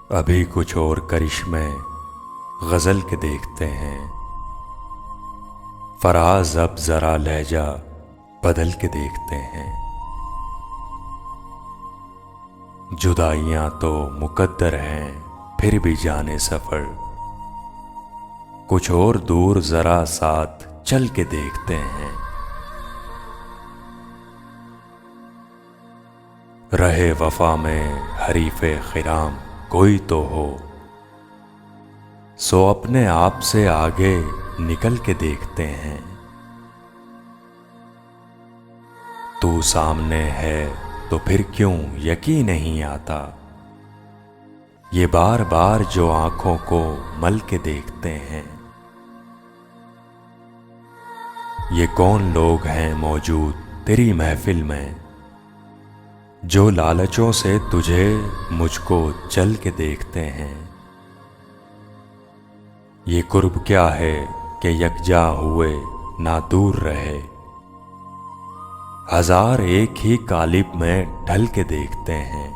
अभी कुछ और करिश्मे गजल के देखते हैं। फराज अब जरा लहजा बदल के देखते हैं। जुदाइयां तो मुकद्दर हैं, फिर भी जाने सफर कुछ और दूर जरा साथ चल के देखते हैं। रहे वफा में हरीफे खिराम कोई तो हो, सो अपने आप से आगे निकल के देखते हैं। तू सामने है तो फिर क्यों यकीन नहीं आता, ये बार बार जो आंखों को मल के देखते हैं। ये कौन लोग हैं मौजूद तेरी महफिल में, जो लालचों से तुझे मुझको चल के देखते हैं। ये कुर्ब क्या है कि यकजा हुए ना दूर रहे, हजार एक ही कालिब में ढल के देखते हैं।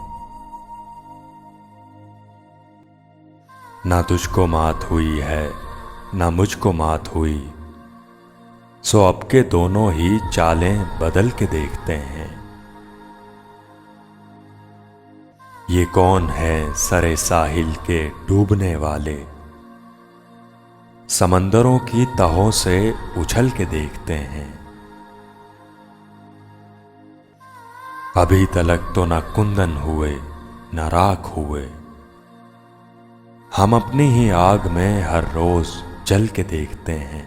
ना तुझको मात हुई है ना मुझको मात हुई, सो अब के दोनों ही चालें बदल के देखते हैं। ये कौन है सरे साहिल के डूबने वाले, समंदरों की तहों से उछल के देखते हैं। अभी तलक तो न कुंदन हुए न राख हुए, हम अपनी ही आग में हर रोज जल के देखते हैं।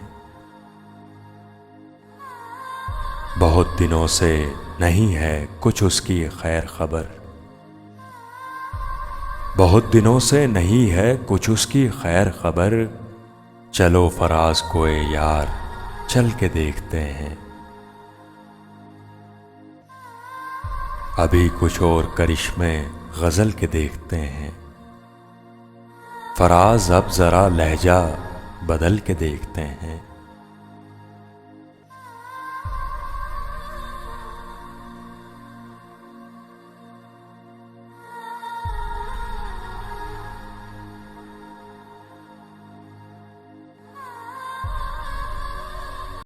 बहुत दिनों से नहीं है कुछ उसकी खैर खबर, बहुत दिनों से नहीं है कुछ उसकी खैर खबर, चलो फराज कोए यार चल के देखते हैं। अभी कुछ और करिश्मे गजल के देखते हैं। फराज अब जरा लहजा बदल के देखते हैं।